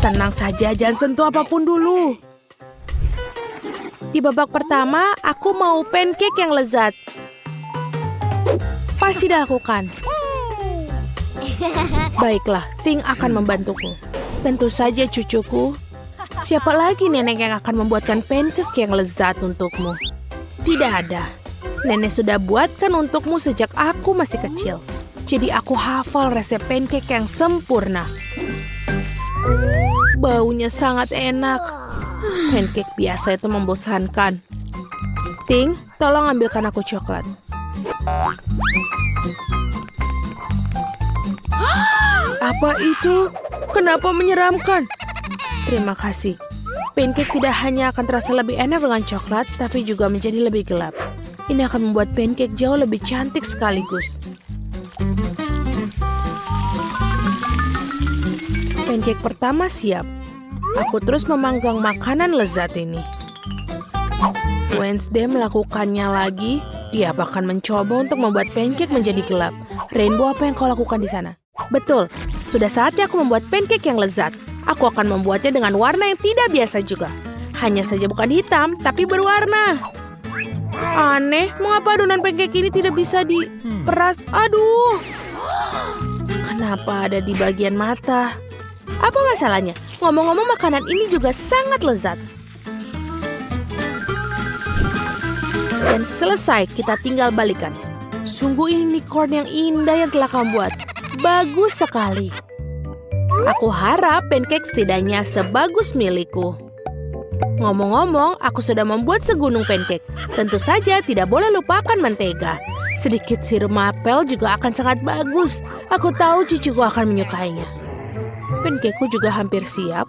Tenang saja, jangan sentuh apapun dulu. Di babak pertama, aku mau pancake yang lezat. Pasti dilakukan. Baiklah, Ting akan membantuku. Tentu saja cucuku. Siapa lagi nenek yang akan membuatkan pancake yang lezat untukmu? Tidak ada. Nenek sudah buatkan untukmu sejak aku masih kecil. Jadi aku hafal resep pancake yang sempurna. Baunya sangat enak. Pancake biasa itu membosankan. Ting, tolong ambilkan aku coklat. Apa itu? Kenapa menyeramkan? Terima kasih. Pancake tidak hanya akan terasa lebih enak dengan coklat, tapi juga menjadi lebih gelap. Ini akan membuat pancake jauh lebih cantik sekaligus. Pancake pertama siap. Aku terus memanggang makanan lezat ini. Wednesday melakukannya lagi. Dia bahkan mencoba untuk membuat pancake menjadi gelap. Rainbow, apa yang kau lakukan di sana? Betul, sudah saatnya aku membuat pancake yang lezat. Aku akan membuatnya dengan warna yang tidak biasa juga. Hanya saja bukan hitam, tapi berwarna. Aneh, mengapa adonan pancake ini tidak bisa diperas? Aduh, kenapa ada di bagian mata? Apa masalahnya? Ngomong-ngomong, makanan ini juga sangat lezat. Dan selesai, kita tinggal balikan. Sungguh ini unicorn yang indah yang telah kamu buat. Bagus sekali. Aku harap pancake setidaknya sebagus milikku. Ngomong-ngomong, aku sudah membuat segunung pancake. Tentu saja tidak boleh lupakan mentega. Sedikit sirup maple juga akan sangat bagus. Aku tahu cucuku akan menyukainya. Pancakeku juga hampir siap.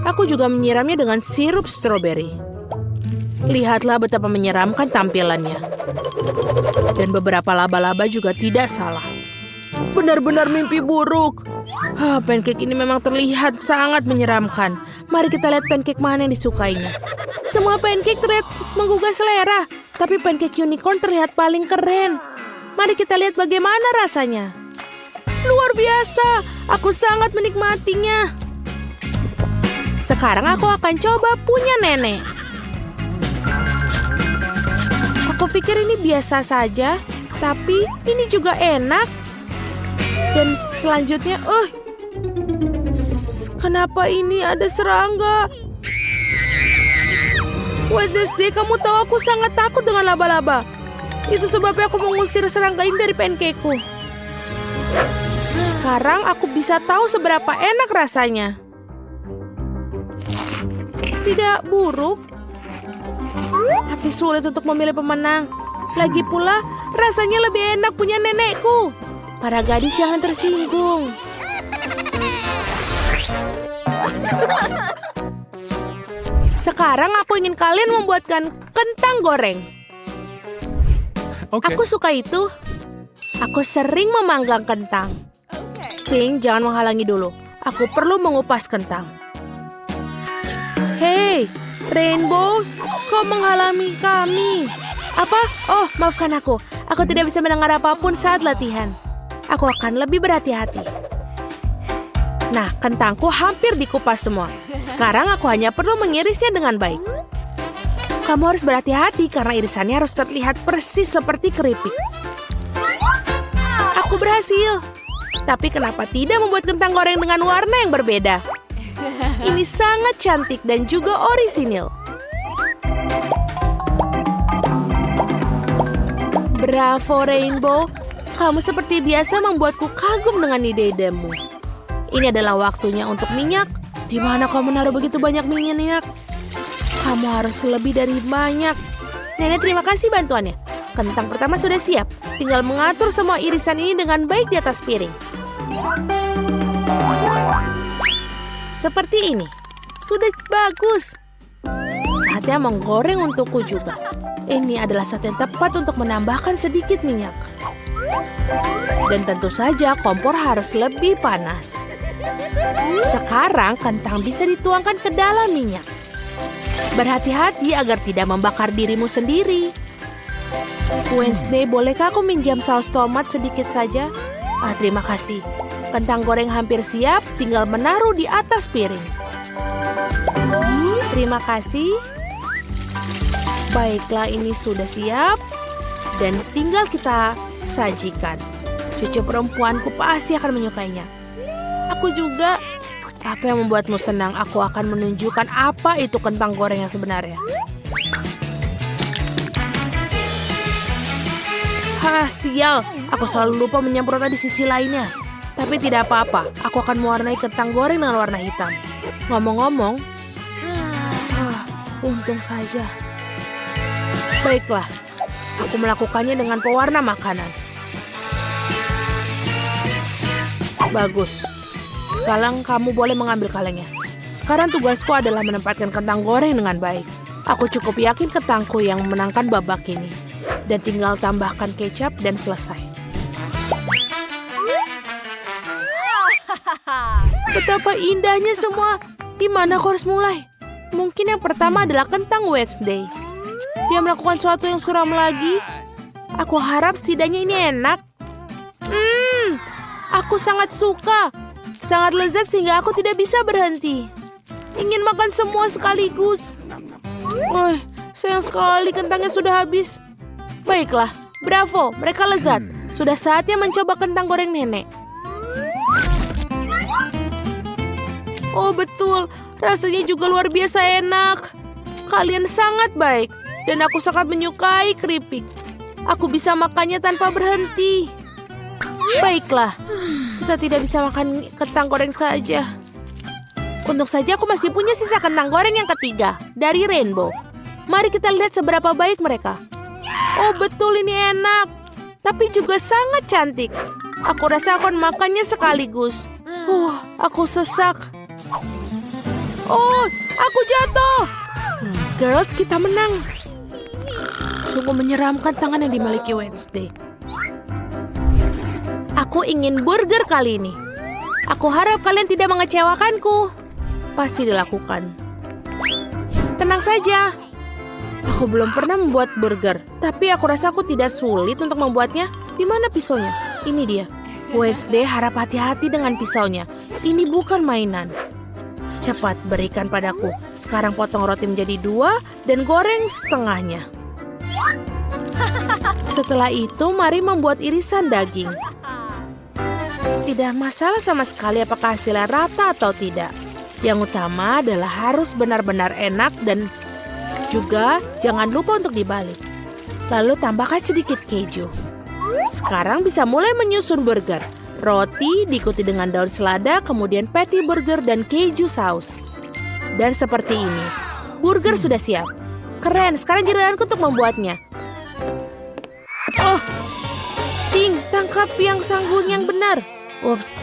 Aku juga menyiramnya dengan sirup stroberi. Lihatlah betapa menyeramkan tampilannya. Dan beberapa laba-laba juga tidak salah. Benar-benar mimpi buruk. Pancake ini memang terlihat sangat menyeramkan. Mari kita lihat pancake mana yang disukainya. Semua pancake terlihat menggugah selera. Tapi pancake unicorn terlihat paling keren. Mari kita lihat bagaimana rasanya. Luar biasa, aku sangat menikmatinya. Sekarang aku akan coba punya nenek. Aku pikir ini biasa saja, tapi ini juga enak. Dan selanjutnya, kenapa ini ada serangga? Wednesday, kamu tahu aku sangat takut dengan laba-laba. Itu sebabnya aku mengusir serangga ini dari pancakeku. Sekarang aku bisa tahu seberapa enak rasanya. Tidak buruk, tapi sulit untuk memilih pemenang. Lagi pula, rasanya lebih enak punya nenekku. Para gadis jangan tersinggung. Sekarang aku ingin kalian membuatkan kentang goreng. Okay. Aku suka itu. Aku sering memanggang kentang. King, jangan menghalangi dulu. Aku perlu mengupas kentang. Hei, Rainbow, kau menghalangi kami. Apa? Oh, maafkan aku. Aku tidak bisa mendengar apapun saat latihan. Aku akan lebih berhati-hati. Nah, kentangku hampir dikupas semua. Sekarang aku hanya perlu mengirisnya dengan baik. Kamu harus berhati-hati karena irisannya harus terlihat persis seperti keripik. Aku berhasil. Tapi kenapa tidak membuat kentang goreng dengan warna yang berbeda? Ini sangat cantik dan juga orisinil. Bravo, Rainbow. Kamu seperti biasa membuatku kagum dengan ide-idemu. Ini adalah waktunya untuk minyak. Di mana kau menaruh begitu banyak minyak? Kamu harus lebih dari banyak. Nenek, terima kasih bantuannya. Kentang pertama sudah siap. Tinggal mengatur semua irisan ini dengan baik di atas piring. Seperti ini. Sudah bagus. Saatnya menggoreng untukku juga. Ini adalah saat yang tepat untuk menambahkan sedikit minyak. Dan tentu saja kompor harus lebih panas. Sekarang kentang bisa dituangkan ke dalam minyak. Berhati-hati agar tidak membakar dirimu sendiri. Wednesday, bolehkah aku minjam saus tomat sedikit saja? Terima kasih. Kentang goreng hampir siap, tinggal menaruh di atas piring. Terima kasih. Baiklah, ini sudah siap. Dan tinggal kita sajikan. Cucu perempuanku pasti akan menyukainya. Aku juga. Apa yang membuatmu senang? Aku akan menunjukkan apa itu kentang goreng yang sebenarnya. Hah, sial. Aku selalu lupa menyemprotnya di sisi lainnya. Tapi tidak apa-apa, aku akan mewarnai kentang goreng dengan warna hitam. Ngomong-ngomong, untung saja. Baiklah, aku melakukannya dengan pewarna makanan. Bagus. Sekarang kamu boleh mengambil kalengnya. Sekarang tugasku adalah menempatkan kentang goreng dengan baik. Aku cukup yakin kentangku yang memenangkan babak ini. Dan tinggal tambahkan kecap dan selesai. Betapa indahnya semua. Di mana aku harus mulai? Mungkin yang pertama adalah kentang Wednesday. Dia melakukan sesuatu yang suram lagi. Aku harap setidaknya ini enak. Aku sangat suka. Sangat lezat sehingga aku tidak bisa berhenti. Ingin makan semua sekaligus. Sayang sekali kentangnya sudah habis. Baiklah, bravo, mereka lezat. Sudah saatnya mencoba kentang goreng nenek. Oh betul, rasanya juga luar biasa enak. Kalian sangat baik, dan aku sangat menyukai keripik. Aku bisa makannya tanpa berhenti. Baiklah, kita tidak bisa makan kentang goreng saja. Untung saja aku masih punya sisa kentang goreng yang ketiga, dari Rainbow. Mari kita lihat seberapa baik mereka. Oh betul, ini enak. Tapi juga sangat cantik. Aku rasa aku akan makannya sekaligus. Aku sesak. Oh, aku jatuh. Girls, kita menang. Sungguh menyeramkan tangan yang dimiliki Wednesday. Aku ingin burger kali ini. Aku harap kalian tidak mengecewakanku. Pasti dilakukan. Tenang saja. Aku belum pernah membuat burger. Tapi aku rasa aku tidak sulit untuk membuatnya. Di mana pisaunya? Ini dia. Wednesday harap hati-hati dengan pisaunya. Ini bukan mainan. Cepat, berikan padaku. Sekarang potong roti menjadi 2 dan goreng setengahnya. Setelah itu, mari membuat irisan daging. Tidak masalah sama sekali apakah hasilnya rata atau tidak. Yang utama adalah harus benar-benar enak dan juga jangan lupa untuk dibalik. Lalu tambahkan sedikit keju. Sekarang bisa mulai menyusun burger. Roti diikuti dengan daun selada, kemudian patty burger dan keju saus. Dan seperti ini, burger sudah siap. Keren, sekarang giliranku untuk membuatnya. Oh, Ting, tangkap yang sanggung yang benar. Ups,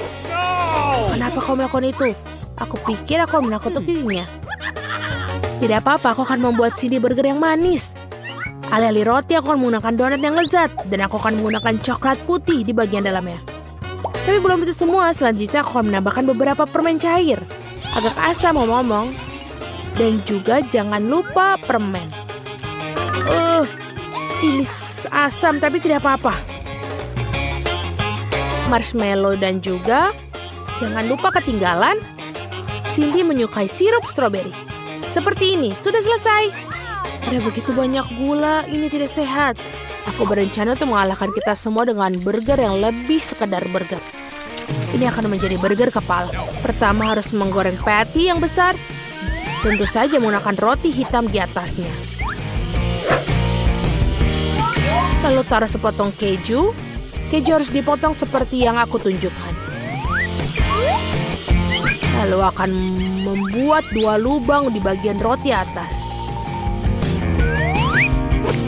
kenapa kau melakukan itu? Aku pikir aku menakut-nakutinya. Tidak apa-apa, aku akan membuat CD burger yang manis. Alih-alih roti, aku akan menggunakan donat yang lezat. Dan aku akan menggunakan coklat putih di bagian dalamnya. Tapi belum itu semua, selanjutnya aku akan menambahkan beberapa permen cair. Agak asam ngomong-ngomong. Dan juga jangan lupa permen. Ini asam tapi tidak apa-apa. Marshmallow dan juga, jangan lupa ketinggalan, Cindy menyukai sirup stroberi. Seperti ini, sudah selesai. Ada begitu banyak gula, ini tidak sehat. Aku berencana untuk mengalahkan kita semua dengan burger yang lebih sekedar burger. Ini akan menjadi burger kepala. Pertama harus menggoreng patty yang besar. Tentu saja menggunakan roti hitam di atasnya. Lalu taruh sepotong keju. Keju harus dipotong seperti yang aku tunjukkan. Lalu akan membuat 2 lubang di bagian roti atas.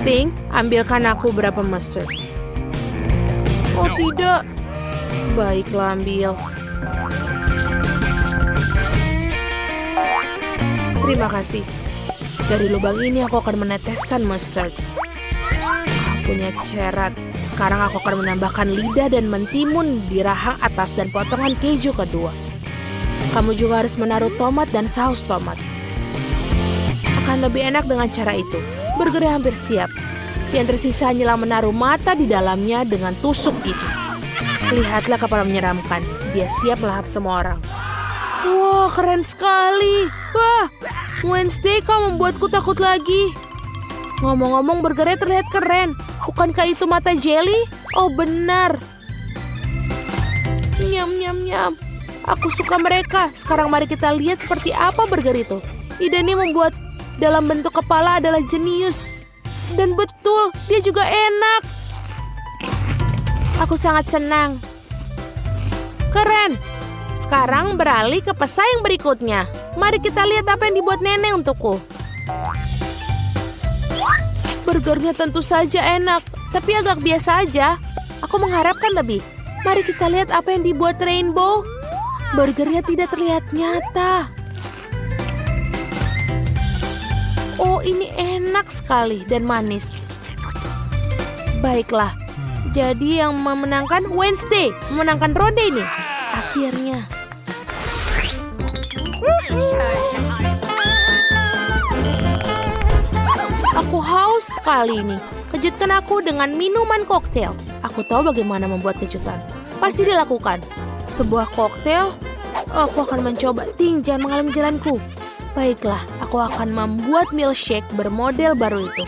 Ting, ambilkan aku berapa mustard. Oh tidak. Baiklah, ambil. Terima kasih. Dari lubang ini aku akan meneteskan mustard. Punya cerat. Sekarang aku akan menambahkan lidah dan mentimun di rahang atas dan potongan keju kedua. Kamu juga harus menaruh tomat dan saus tomat. Akan lebih enak dengan cara itu. Burgernya hampir siap. Yang tersisa hanyalah menaruh mata di dalamnya dengan tusuk gigi. Lihatlah kapal menyeramkan. Dia siap melahap semua orang. Wah, keren sekali. Wah, Wednesday, kau membuatku takut lagi. Ngomong-ngomong, burgernya terlihat keren. Bukankah itu mata jelly? Oh, benar. Nyam, nyam, nyam. Aku suka mereka. Sekarang mari kita lihat seperti apa burger itu. Ide ini membuat dalam bentuk kepala adalah jenius. Dan betul, dia juga enak. Aku sangat senang. Keren. Sekarang beralih ke pesaing berikutnya. Mari kita lihat apa yang dibuat nenek untukku. Burgernya tentu saja enak, tapi agak biasa aja. Aku mengharapkan lebih. Mari kita lihat apa yang dibuat Rainbow. Burgernya tidak terlihat nyata. Oh, ini enak sekali dan manis. Baiklah, jadi yang memenangkan Wednesday, memenangkan ronde ini. Akhirnya. Aku haus sekali ini. Kejutkan aku dengan minuman koktail. Aku tahu bagaimana membuat kejutan. Pasti dilakukan. Sebuah koktail. Aku akan mencoba. Ting, jangan menghalangi jalanku. Baiklah, aku akan membuat milkshake bermodel baru itu.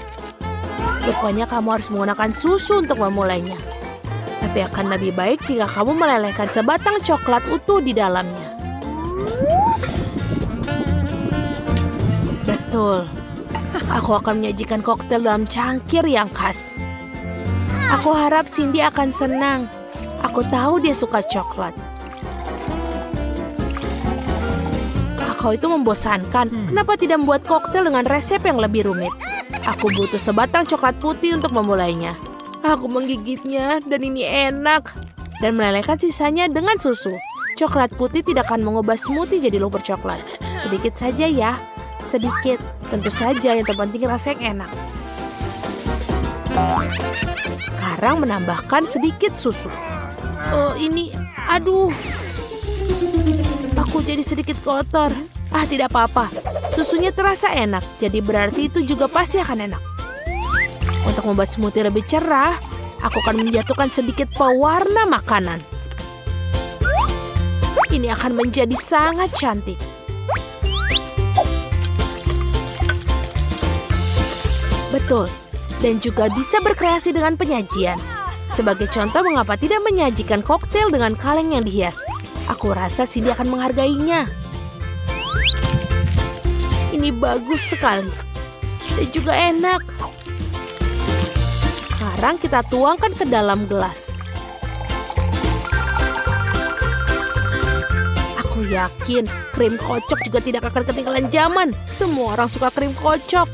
Rupanya kamu harus menggunakan susu untuk memulainya. Tapi akan lebih baik jika kamu melelehkan sebatang coklat utuh di dalamnya. Betul. Aku akan menyajikan koktail dalam cangkir yang khas. Aku harap Cindy akan senang. Aku tahu dia suka coklat. Kau itu membosankan. Kenapa tidak membuat koktail dengan resep yang lebih rumit? Aku butuh sebatang coklat putih untuk memulainya. Aku menggigitnya dan ini enak. Dan melelehkan sisanya dengan susu. Coklat putih tidak akan mengubah smoothie jadi lumpur coklat. Sedikit saja ya. Sedikit. Tentu saja yang terpenting rasa yang enak. Sekarang menambahkan sedikit susu. Oh ini, aduh. Aku jadi sedikit kotor. Tidak apa-apa. Susunya terasa enak, jadi berarti itu juga pasti akan enak. Untuk membuat smoothie lebih cerah, aku akan menjatuhkan sedikit pewarna makanan. Ini akan menjadi sangat cantik. Betul, dan juga bisa berkreasi dengan penyajian. Sebagai contoh, mengapa tidak menyajikan koktail dengan kaleng yang dihias? Aku rasa Cindy akan menghargainya. Ini bagus sekali. Dan juga enak. Sekarang kita tuangkan ke dalam gelas. Aku yakin krim kocok juga tidak akan ketinggalan zaman. Semua orang suka krim kocok.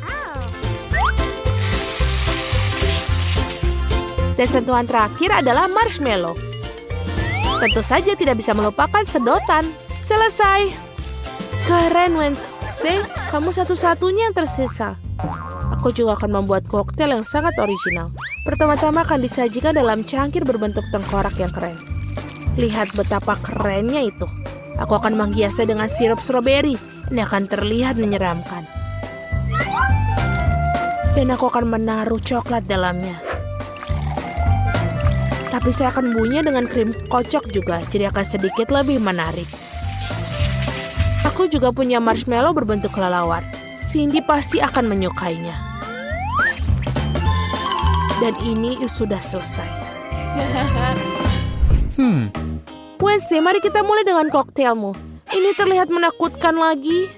Dan sentuhan terakhir adalah marshmallow. Tentu saja tidak bisa melupakan sedotan. Selesai. Keren, Wednesday. Kamu satu-satunya yang tersisa. Aku juga akan membuat koktail yang sangat original. Pertama-tama akan disajikan dalam cangkir berbentuk tengkorak yang keren. Lihat betapa kerennya itu. Aku akan menghiasnya dengan sirup stroberi. Ini akan terlihat menyeramkan. Dan aku akan menaruh coklat dalamnya. Tapi saya akan membuatnya dengan krim kocok juga, jadi akan sedikit lebih menarik. Aku juga punya marshmallow berbentuk kelelawar. Cindy pasti akan menyukainya. Dan ini sudah selesai. Wednesday, mari kita mulai dengan koktailmu. Ini terlihat menakutkan lagi.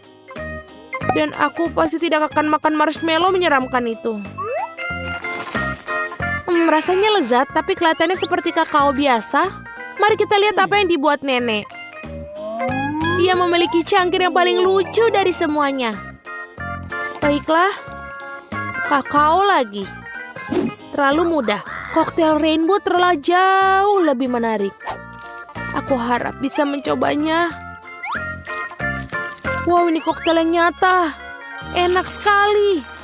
Dan aku pasti tidak akan makan marshmallow menyeramkan itu. Rasanya lezat, tapi kelihatannya seperti kakao biasa. Mari kita lihat apa yang dibuat nenek. Dia memiliki cangkir yang paling lucu dari semuanya. Baiklah, kakao lagi. Terlalu mudah. Koktail Rainbow terlalu jauh lebih menarik. Aku harap bisa mencobanya. Wow, ini koktail yang nyata. Enak sekali.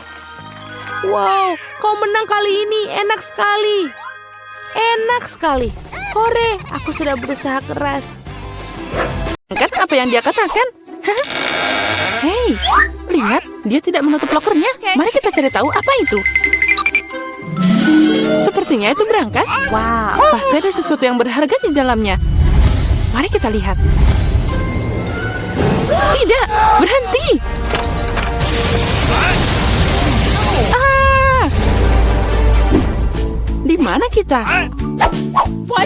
Wow, kau menang kali ini. Enak sekali. Enak sekali. Hore, aku sudah berusaha keras. Kan apa yang dia katakan? Hei, lihat, dia tidak menutup lokernya. Mari kita cari tahu apa itu. Sepertinya itu berangkas. Wow, pasti ada sesuatu yang berharga di dalamnya. Mari kita lihat. Tidak, berhenti. Ah! Di mana kita?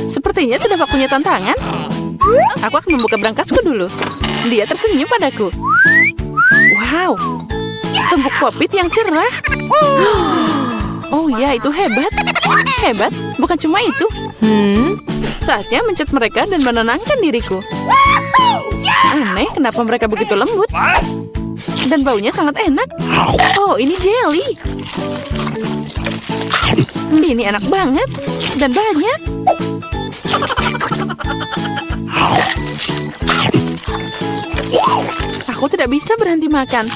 Sepertinya sudah waktunya tantangan. Aku akan membuka berangkasku dulu. Dia tersenyum padaku. Wow, setumpuk popit yang cerah. Oh ya, itu hebat. Hebat, bukan cuma itu. Saatnya mencet mereka dan menenangkan diriku. Aneh, kenapa mereka begitu lembut? Dan baunya sangat enak. Oh, ini jelly. Ini enak banget. Dan banyak. Aku tidak bisa berhenti makan.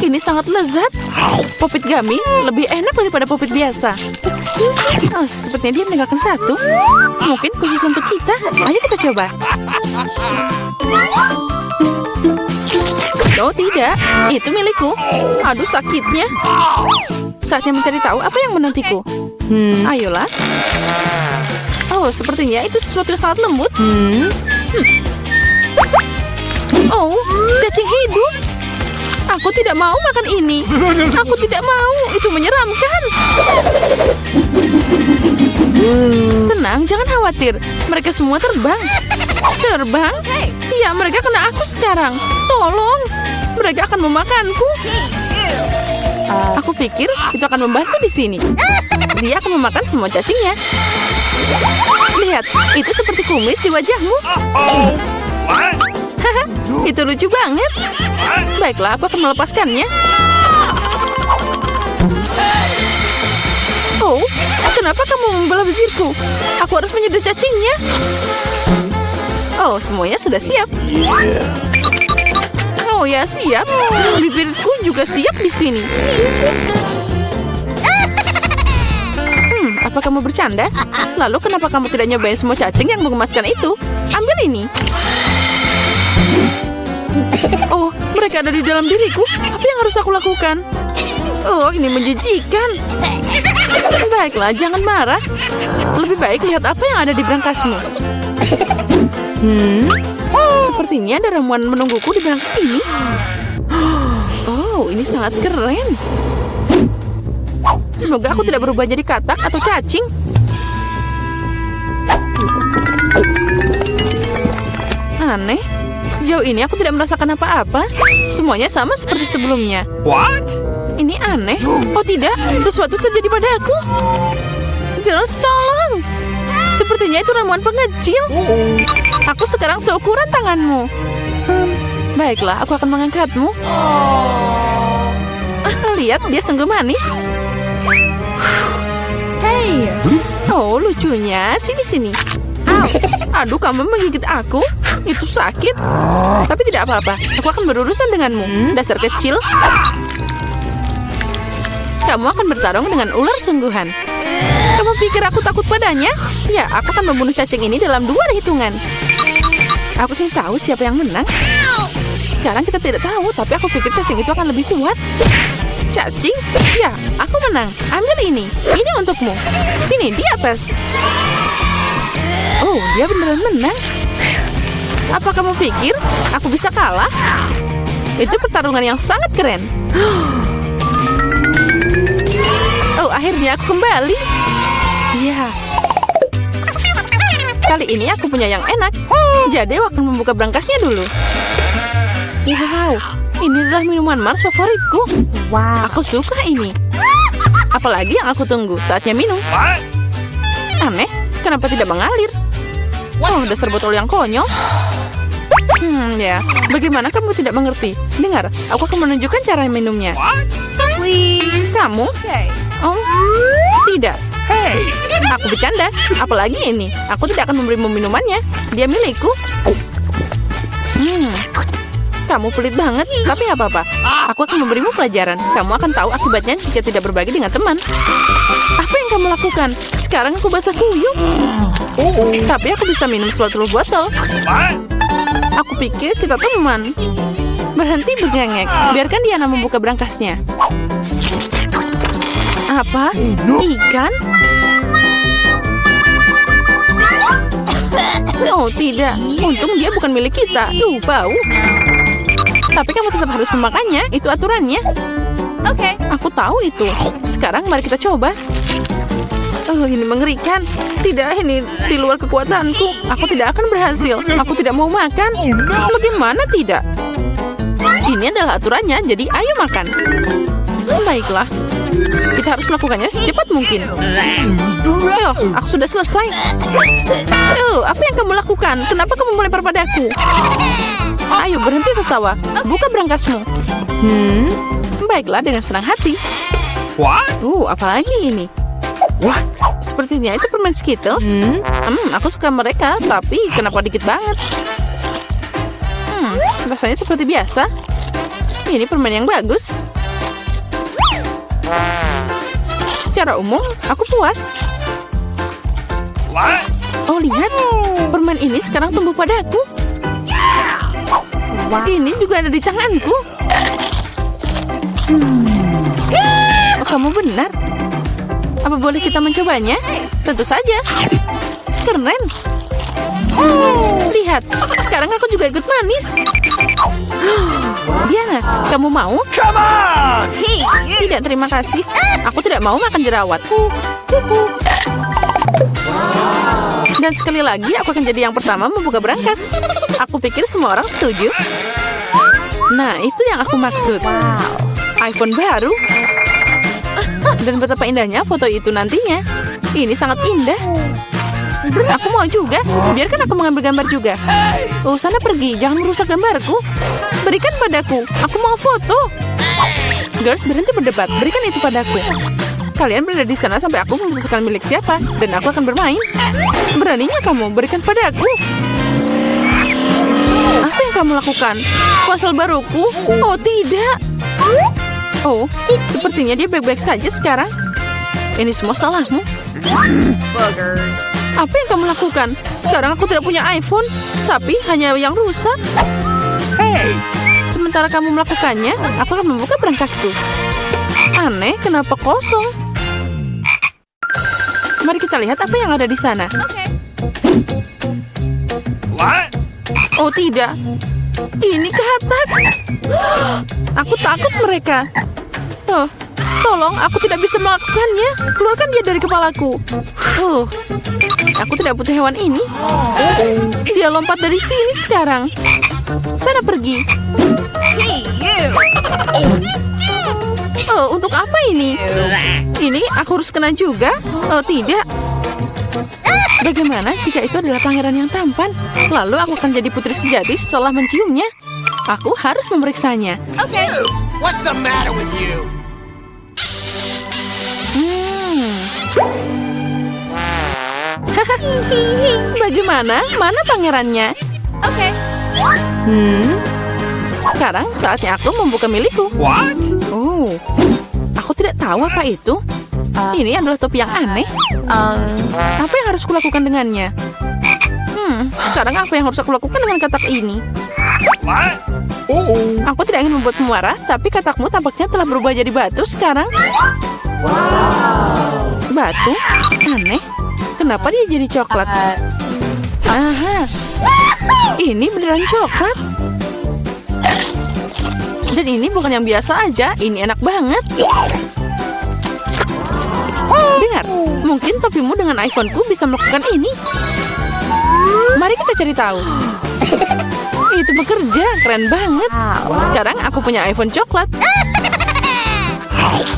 Ini sangat lezat. Popit gummy lebih enak daripada popit biasa. Oh, sepertinya dia meninggalkan satu. Mungkin khusus untuk kita. Ayo kita coba. Oh tidak, itu milikku. Aduh sakitnya. Saatnya mencari tahu apa yang menantiku. Ayolah. Oh, sepertinya itu sesuatu yang sangat lembut. Oh, cacing hidup. Aku tidak mau makan ini. Aku tidak mau. Itu menyeramkan. Tenang, jangan khawatir. Mereka semua terbang. Terbang? Ya, mereka kena aku sekarang. Tolong. Mereka akan memakanku. Aku pikir itu akan membantu di sini. Dia akan memakan semua cacingnya. Lihat, itu seperti kumis di wajahmu. Haha, itu lucu banget. Baiklah, aku akan melepaskannya. Oh, kenapa kamu membelah bibirku? Aku harus menyedot cacingnya. Oh, semuanya sudah siap. Oh ya, siap. Bibirku juga siap di sini. Apa kamu bercanda? Lalu kenapa kamu tidak nyobain semua cacing yang mengemaskan itu? Ambil ini. Oh, mereka ada di dalam diriku. Apa yang harus aku lakukan? Oh, ini menjijikan. Baiklah, jangan marah. Lebih baik lihat apa yang ada di berangkasmu. Sepertinya ada ramuan menungguku di berangkas ini. Oh, ini sangat keren. Semoga aku tidak berubah jadi katak atau cacing. Aneh. Sejauh ini aku tidak merasakan apa-apa. Semuanya sama seperti sebelumnya. What? Ini aneh. Oh tidak, sesuatu terjadi padaku. Girls, tolong. Sepertinya itu ramuan pengecil. Aku sekarang seukuran tanganmu. Baiklah, aku akan mengangkatmu. Lihat, dia sungguh manis. Hey. Oh, lucunya. Sini. Aduh, kamu menggigit aku. Itu sakit. Tapi tidak apa-apa. Aku akan berurusan denganmu. Dasar kecil. Kamu akan bertarung dengan ular sungguhan. Kamu pikir aku takut padanya? Ya, aku akan membunuh cacing ini dalam 2 hitungan. Aku ingin tahu siapa yang menang. Sekarang kita tidak tahu, tapi aku pikir cacing itu akan lebih kuat. Cacing? Ya, aku menang. Ambil ini. Ini untukmu. Sini, di atas. Oh, dia beneran menang. Apa kamu pikir aku bisa kalah? Itu pertarungan yang sangat keren. Oh, akhirnya aku kembali. Ya. Kali ini aku punya yang enak. Jadi aku akan membuka berangkasnya dulu. Wow, ini adalah minuman Mars favoritku. Wow, aku suka ini. Apalagi yang aku tunggu, saatnya minum. Aneh, kenapa tidak mengalir? Oh, dasar botol yang konyol. Ya, bagaimana kamu tidak mengerti? Dengar, aku akan menunjukkan cara minumnya. Please. Kamu? Oh, tidak. Hey! Aku bercanda. Apalagi ini, aku tidak akan memberimu minumannya. Dia milikku. Kamu pelit banget, tapi nggak apa-apa. Aku akan memberimu pelajaran. Kamu akan tahu akibatnya jika tidak berbagi dengan teman. Apa yang kamu lakukan? Sekarang aku basah kuyup. Tapi aku bisa minum suatu botol. Aku pikir kita teman. Berhenti bergengek. Biarkan Diana membuka berangkasnya. Apa? Ikan? Oh tidak, untung dia bukan milik kita. Bau. Tapi kamu tetap harus memakannya, itu aturannya. Oke. Aku tahu itu. Sekarang mari kita coba. Ini mengerikan. Tidak, ini di luar kekuatanku. Aku tidak akan berhasil. Aku tidak mau makan. Bagaimana tidak? Ini adalah aturannya, jadi ayo makan. Baiklah. Kita harus melakukannya secepat mungkin. Aku sudah selesai. Apa yang kamu lakukan? Kenapa kamu melempar padaku? Ayo, berhenti tertawa. Buka brangasmu. Baiklah, dengan senang hati. Apalagi ini? Sepertinya itu permen Skittles. Aku suka mereka, tapi kenapa dikit banget? Rasanya seperti biasa. Ini permen yang bagus. Secara umum, aku puas. Oh, lihat. Permen ini sekarang tumbuh padaku. Ini juga ada di tanganku. Oh, kamu benar. Apa boleh kita mencobanya? Tentu saja. Keren. Lihat, sekarang aku juga ikut manis. Diana, kamu mau? Tidak, terima kasih. Aku tidak mau makan jerawat. Dan sekali lagi, aku akan jadi yang pertama membuka brankas. Aku pikir semua orang setuju. Nah, itu yang aku maksud. iPhone baru. Dan betapa indahnya foto itu nantinya. Ini sangat indah. Aku mau juga. Biarkan aku mengambil gambar juga. Sana pergi. Jangan merusak gambarku. Berikan padaku. Aku mau foto. Girls, berhenti berdebat. Berikan itu padaku. Kalian berada di sana sampai aku memutuskan milik siapa. Dan aku akan bermain. Beraninya kamu. Berikan padaku. Apa yang kamu lakukan? Pasal baruku? Oh, tidak. Oh, sepertinya dia baik-baik saja sekarang. Ini semua salahmu. Apa yang kamu lakukan? Sekarang aku tidak punya iPhone, tapi hanya yang rusak. Sementara kamu melakukannya, aku akan membuka brankasku. Aneh, kenapa kosong? Mari kita lihat apa yang ada di sana. Oh tidak, ini katak. Aku takut mereka. Tolong, aku tidak bisa melakukannya. Keluarkan dia dari kepalaku. Aku tidak butuh hewan ini. Dia lompat dari sini sekarang. Sana pergi. Untuk apa ini? Ini aku harus kena juga? Oh, tidak. Bagaimana jika itu adalah pangeran yang tampan? Lalu aku akan jadi putri sejati setelah menciumnya. Aku harus memeriksanya. What's the matter with you? Bagaimana? Mana pangerannya? Sekarang saatnya aku membuka milikku. Oh, aku tidak tahu apa itu. Ini adalah topi yang aneh. Apa yang harus kulakukan dengannya? Sekarang apa yang harus aku lakukan dengan katak ini? Aku tidak ingin membuatmu marah, tapi katakmu tampaknya telah berubah jadi batu sekarang. Batu? Aneh. Kenapa dia jadi coklat? Aha. Ini beneran coklat. Dan ini bukan yang biasa aja. Ini enak banget. Dengar, mungkin topimu dengan iPhone-ku bisa melakukan ini. Mari kita cari tahu. Itu bekerja, keren banget. Sekarang aku punya iPhone coklat.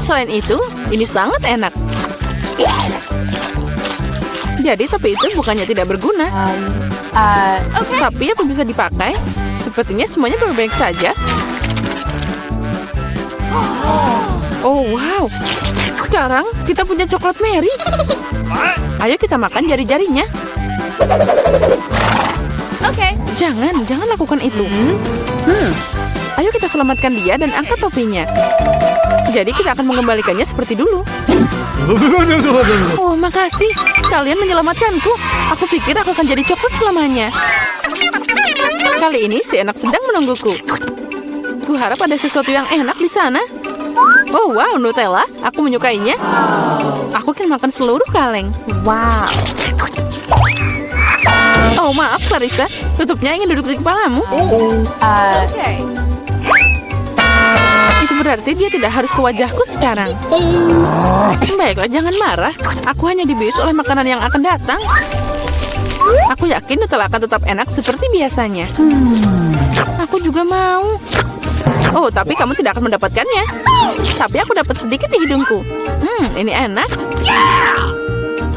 Selain itu, ini sangat enak. Jadi topi itu bukannya tidak berguna. Tapi apa bisa dipakai? Sepertinya semuanya baik-baik saja. Oh wow, sekarang kita punya coklat Mary. Ayo kita makan jari-jarinya. Jangan lakukan itu. Ayo kita selamatkan dia dan angkat topinya. Jadi kita akan mengembalikannya seperti dulu. Oh, makasih. Kalian menyelamatkanku. Aku pikir aku akan jadi coklat selamanya. Kali ini si enak sedang menungguku. Kuharap ada sesuatu yang enak di sana. Oh, wow, Nutella. Aku menyukainya. Aku akan makan seluruh kaleng. Wow. Oh, maaf, Clarissa. Tutupnya ingin duduk di kepalamu. Itu berarti dia tidak harus ke wajahku sekarang. Baiklah, jangan marah. Aku hanya dibius oleh makanan yang akan datang. Aku yakin Nutella akan tetap enak seperti biasanya. Aku juga mau. Oh, tapi kamu tidak akan mendapatkannya. Tapi aku dapat sedikit di hidungku. Ini enak.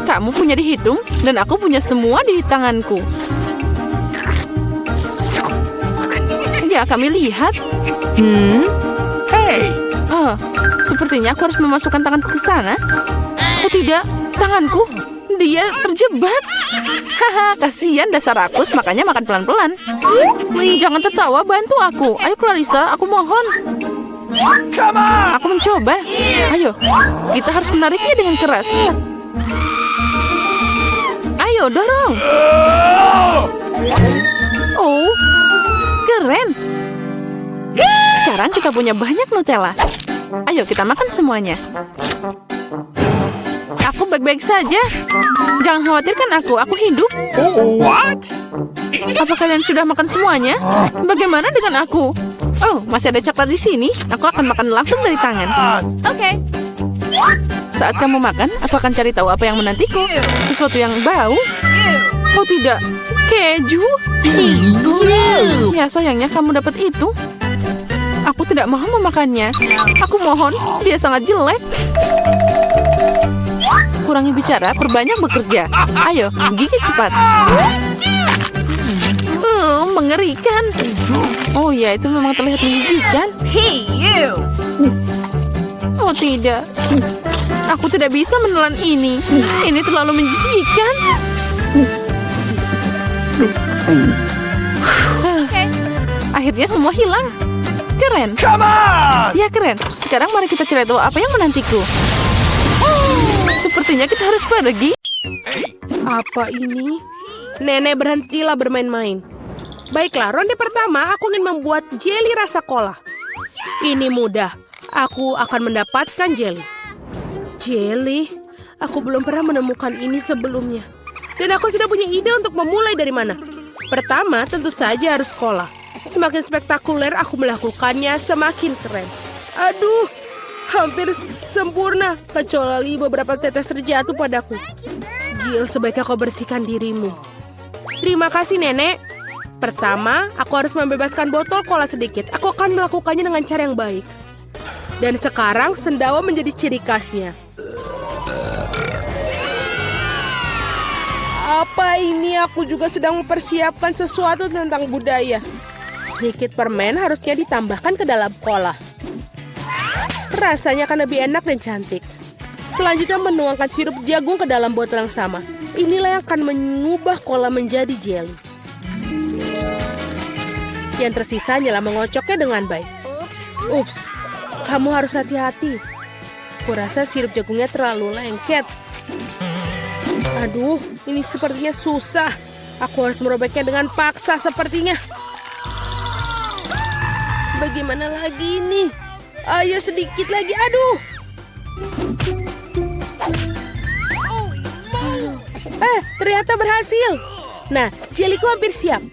Kamu punya di hidung, dan aku punya semua di tanganku. Ya, kami lihat. Hey! Oh, sepertinya aku harus memasukkan tanganku ke sana. Oh tidak, tanganku. Dia terjebak. Haha, kasihan dasar rakus, makanya makan pelan-pelan. Jangan tertawa, bantu aku. Ayo Clarissa, aku mohon. Come on! Aku mencoba. Ayo, kita harus menariknya dengan keras. Ayo, dorong. Oh, keren. Sekarang kita punya banyak Nutella. Ayo, kita makan semuanya. Aku baik-baik saja. Jangan khawatirkan aku hidup. What? Apa kalian sudah makan semuanya? Bagaimana dengan aku? Oh, masih ada coklat di sini. Aku akan makan langsung dari tangan. Saat kamu makan, aku akan cari tahu apa yang menantiku. Sesuatu yang bau. Oh tidak, keju. Ya sayangnya kamu dapat itu. Aku tidak mau memakannya. Aku mohon, dia sangat jelek. Kurangi bicara, perbanyak bekerja. Ayo, gigit cepat. Mengerikan. Oh ya, itu memang terlihat menjijikan. Hey, you! Oh tidak. Aku tidak bisa menelan ini. Ini terlalu menjijikan. Akhirnya semua hilang. Keren. Come on! Ya keren. Sekarang mari kita cari tahu apa yang menantiku. Sepertinya kita harus pergi. Apa ini? Nenek, berhentilah bermain-main. Baiklah, ronde pertama aku ingin membuat jeli rasa cola. Ini mudah. Aku akan mendapatkan jeli. Jeli? Aku belum pernah menemukan ini sebelumnya. Dan aku sudah punya ide untuk memulai dari mana. Pertama, tentu saja harus cola. Semakin spektakuler aku melakukannya, semakin keren. Aduh, hampir sempurna. Kecuali beberapa tetes terjatuh padaku. Jill, sebaiknya kau bersihkan dirimu. Terima kasih, Nenek. Pertama, aku harus membebaskan botol cola sedikit. Aku akan melakukannya dengan cara yang baik. Dan sekarang, sendawa menjadi ciri khasnya. Apa ini? Aku juga sedang mempersiapkan sesuatu tentang budaya. Sedikit permen harusnya ditambahkan ke dalam cola. Rasanya akan lebih enak dan cantik. Selanjutnya menuangkan sirup jagung ke dalam botol yang sama. Inilah yang akan mengubah cola menjadi jelly. Yang tersisa hanyalah mengocoknya dengan baik. Ups, kamu harus hati-hati. Kurasa sirup jagungnya terlalu lengket. Aduh, ini sepertinya susah. Aku harus merobeknya dengan paksa sepertinya. Bagaimana lagi ini? Ayo sedikit lagi, aduh. Ternyata berhasil. Nah, jeliku hampir siap.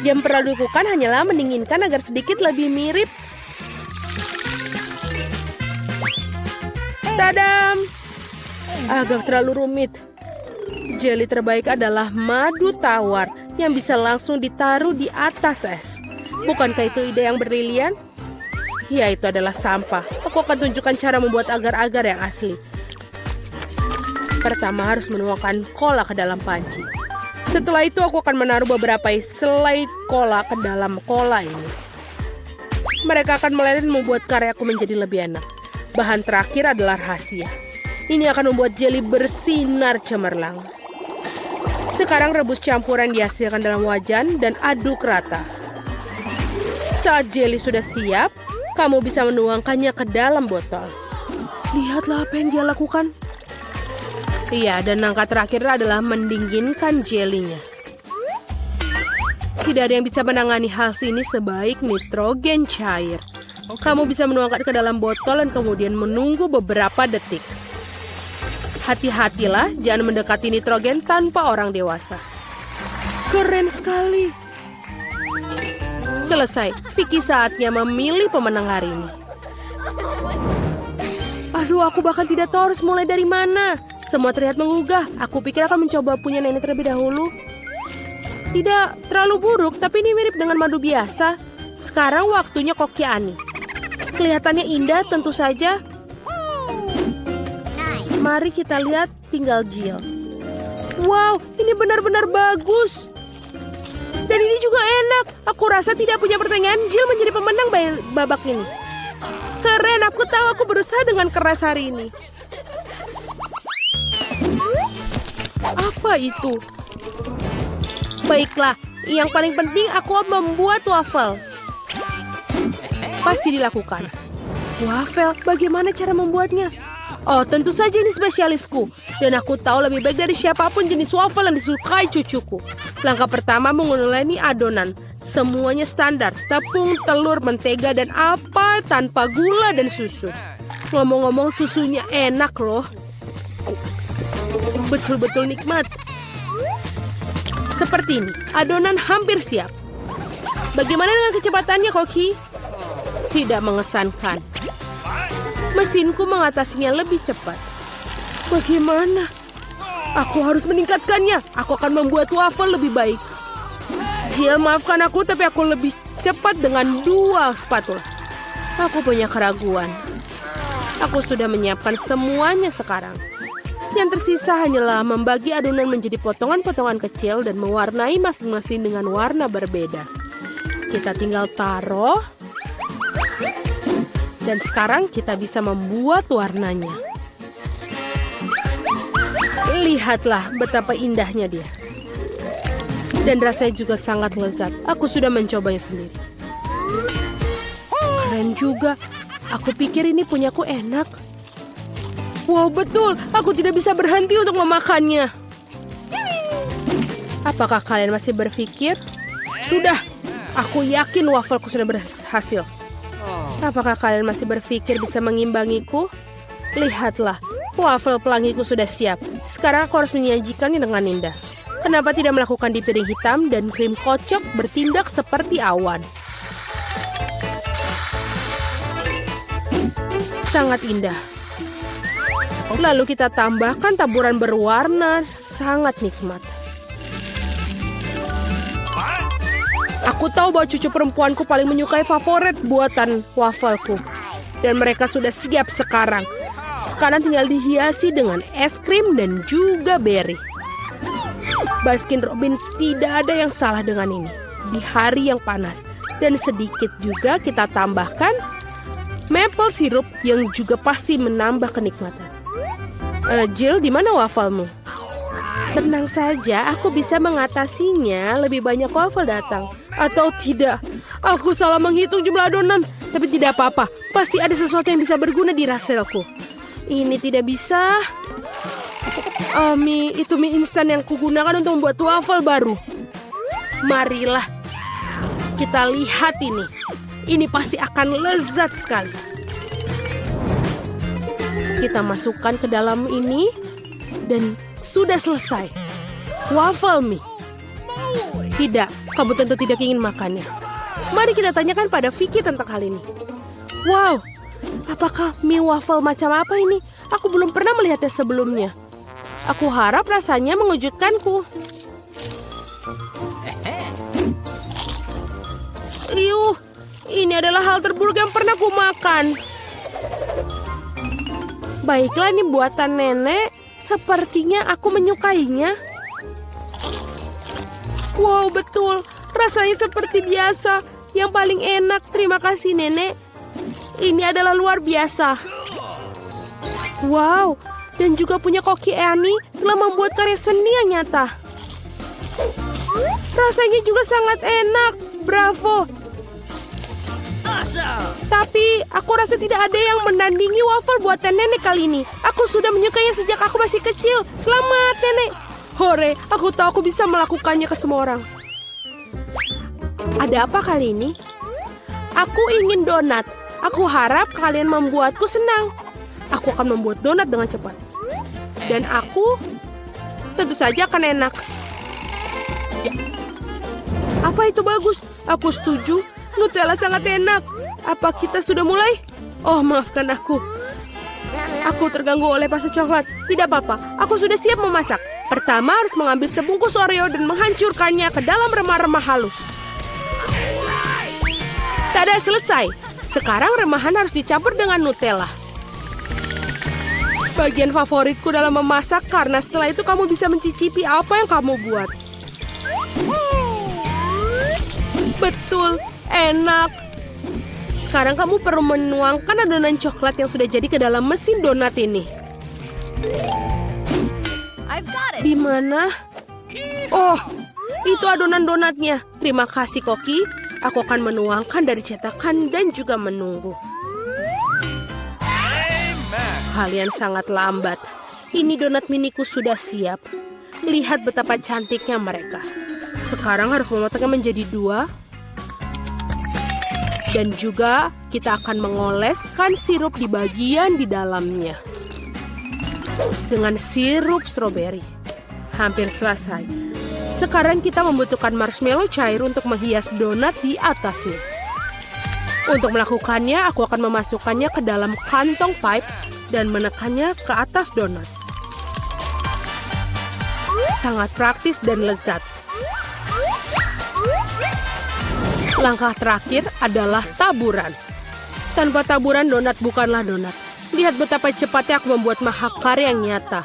Yang perlu dilakukan hanyalah mendinginkan agar sedikit lebih mirip. Tadam! Agak terlalu rumit. Jeli terbaik adalah madu tawar yang bisa langsung ditaruh di atas es. Bukankah itu ide yang brilian? Ya, itu adalah sampah. Aku akan tunjukkan cara membuat agar-agar yang asli. Pertama harus menuangkan cola ke dalam panci. Setelah itu aku akan menaruh beberapa selai cola ke dalam cola ini. Mereka akan meleleh dan membuat karyaku menjadi lebih enak. Bahan terakhir adalah rahasia. Ini akan membuat jeli bersinar cemerlang. Sekarang rebus campuran dihasilkan dalam wajan dan aduk rata. Saat jeli sudah siap, kamu bisa menuangkannya ke dalam botol. Lihatlah apa yang dia lakukan. Iya, dan langkah terakhir adalah mendinginkan jelinya. Tidak ada yang bisa menangani hal ini sebaik nitrogen cair. Kamu bisa menuangkan ke dalam botol dan kemudian menunggu beberapa detik. Hati-hatilah, jangan mendekati nitrogen tanpa orang dewasa. Keren sekali. Selesai. Vicky saatnya memilih pemenang hari ini. Aduh, aku bahkan tidak tahu harus mulai dari mana. Semua terlihat menggugah. Aku pikir akan mencoba punya nenek terlebih dahulu. Tidak terlalu buruk, tapi ini mirip dengan madu biasa. Sekarang waktunya koki Ani. Kelihatannya indah tentu saja. Mari kita lihat tinggal Jill. Wow, ini benar-benar bagus. Dan ini juga enak. Aku rasa tidak punya pertanyaan Jill menjadi pemenang babak ini. Keren, aku tahu aku berusaha dengan keras hari ini. Apa itu? Baiklah, yang paling penting aku membuat waffle. Pasti dilakukan. Waffle, bagaimana cara membuatnya? Oh, tentu saja ini spesialisku. Dan aku tahu lebih baik dari siapapun jenis waffle yang disukai cucuku. Langkah pertama menguleni adonan. Semuanya standar. Tepung, telur, mentega, dan apa tanpa gula dan susu. Ngomong-ngomong susunya enak loh. Betul-betul nikmat. Seperti ini. Adonan hampir siap. Bagaimana dengan kecepatannya, Koki? Tidak mengesankan. Mesinku mengatasinya lebih cepat. Bagaimana? Aku harus meningkatkannya. Aku akan membuat waffle lebih baik. Jill, maafkan aku, tapi aku lebih cepat dengan 2 spatula. Aku punya keraguan. Aku sudah menyiapkan semuanya sekarang. Yang tersisa hanyalah membagi adonan menjadi potongan-potongan kecil dan mewarnai masing-masing dengan warna berbeda. Kita tinggal taruh. Dan sekarang kita bisa membuat warnanya. Lihatlah betapa indahnya dia. Dan rasanya juga sangat lezat. Aku sudah mencobanya sendiri. Keren juga. Aku pikir ini punyaku enak. Wow, betul. Aku tidak bisa berhenti untuk memakannya. Apakah kalian masih berpikir? Sudah. Aku yakin wafelku sudah berhasil. Apakah kalian masih berpikir bisa mengimbangiku? Lihatlah, waffle pelangiku sudah siap. Sekarang aku harus menyajikannya dengan indah. Kenapa tidak melakukan di piring hitam dan krim kocok bertindak seperti awan? Sangat indah. Lalu kita tambahkan taburan berwarna, sangat nikmat. Aku tahu bahwa cucu perempuanku paling menyukai favorit buatan wafelku. Dan mereka sudah siap sekarang. Sekarang tinggal dihiasi dengan es krim dan juga berry. Baskin Robbins, tidak ada yang salah dengan ini. Di hari yang panas. Dan sedikit juga kita tambahkan maple syrup yang juga pasti menambah kenikmatan. Jill, di mana wafelmu? Tenang saja, aku bisa mengatasinya. Lebih banyak waffle datang. Atau tidak, aku salah menghitung jumlah adonan. Tapi tidak apa-apa, pasti ada sesuatu yang bisa berguna di raselku. Ini tidak bisa. Itu mie instan yang kugunakan untuk membuat waffle baru. Marilah, kita lihat ini. Ini pasti akan lezat sekali. Kita masukkan ke dalam ini. Dan sudah selesai. Waffle mie. Tidak, kamu tentu tidak ingin makannya. Mari kita tanyakan pada Vicky tentang hal ini. Wow, apakah mie waffle macam apa ini? Aku belum pernah melihatnya sebelumnya. Aku harap rasanya mengejutkanku. Iuh, ini adalah hal terburuk yang pernah ku makan. Baiklah, ini buatan nenek. Sepertinya aku menyukainya. Wow, betul. Rasanya seperti biasa. Yang paling enak. Terima kasih, Nenek. Ini adalah luar biasa. Wow, dan juga punya Koki Ani telah membuat karya seni yang nyata. Rasanya juga sangat enak. Bravo. Tapi aku rasa tidak ada yang menandingi waffle buatan nenek kali ini. Aku sudah menyukainya sejak aku masih kecil. Selamat, Nenek. Hore, aku tahu aku bisa melakukannya ke semua orang. Ada apa kali ini? Aku ingin donat. Aku harap kalian membuatku senang. Aku akan membuat donat dengan cepat. Dan aku tentu saja akan enak. Apa itu bagus? Aku setuju. Nutella sangat enak. Apa kita sudah mulai? Oh, maafkan aku. Aku terganggu oleh pasta coklat. Tidak apa-apa, aku sudah siap memasak. Pertama harus mengambil sebungkus Oreo dan menghancurkannya ke dalam remah-remah halus. Tada, selesai. Sekarang remahan harus dicampur dengan Nutella. Bagian favoritku dalam memasak karena setelah itu kamu bisa mencicipi apa yang kamu buat. Betul, enak. Sekarang kamu perlu menuangkan adonan coklat yang sudah jadi ke dalam mesin donat ini. Di mana? Oh, itu adonan donatnya. Terima kasih, Koki. Aku akan menuangkan dari cetakan dan juga menunggu. Kalian sangat lambat. Ini donat miniku sudah siap. Lihat betapa cantiknya mereka. Sekarang harus memotongnya menjadi 2. Dan juga kita akan mengoleskan sirup di bagian di dalamnya. Dengan sirup stroberi. Hampir selesai. Sekarang kita membutuhkan marshmallow cair untuk menghias donat di atasnya. Untuk melakukannya, aku akan memasukkannya ke dalam kantong pipe dan menekannya ke atas donat. Sangat praktis dan lezat. Langkah terakhir adalah taburan. Tanpa taburan, donat bukanlah donat. Lihat betapa cepatnya aku membuat mahakarya yang nyata.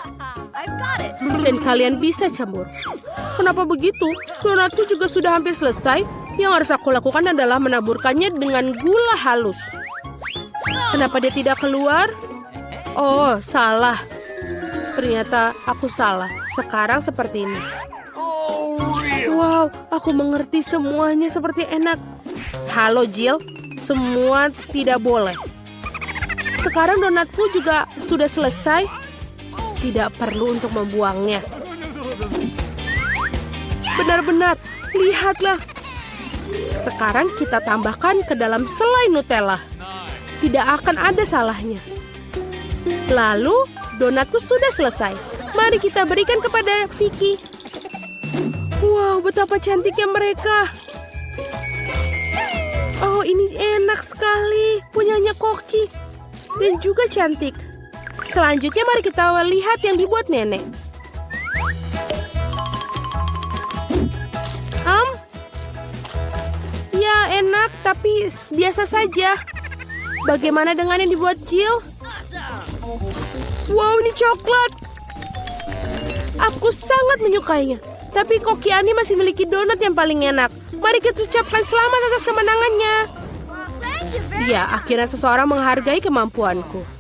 Dan kalian bisa campur. Kenapa begitu? Donatku juga sudah hampir selesai. Yang harus aku lakukan adalah menaburkannya dengan gula halus. Kenapa dia tidak keluar? Oh, salah. Ternyata aku salah. Sekarang seperti ini. Wow, aku mengerti semuanya seperti enak. Halo Jill, semua tidak boleh. Sekarang donatku juga sudah selesai. Tidak perlu untuk membuangnya. Benar-benar, lihatlah. Sekarang kita tambahkan ke dalam selai Nutella. Tidak akan ada salahnya. Lalu, donatku sudah selesai. Mari kita berikan kepada Vicky. Wow, betapa cantiknya mereka. Oh, ini enak sekali. Punyanya Koki. Dan juga cantik. Selanjutnya mari kita lihat yang dibuat nenek. Ya, enak, tapi biasa saja. Bagaimana dengan yang dibuat Jill? Wow, ini coklat. Aku sangat menyukainya. Tapi Koki Ani masih memiliki donat yang paling enak. Mari kita ucapkan selamat atas kemenangannya. Ya, akhirnya seseorang menghargai kemampuanku.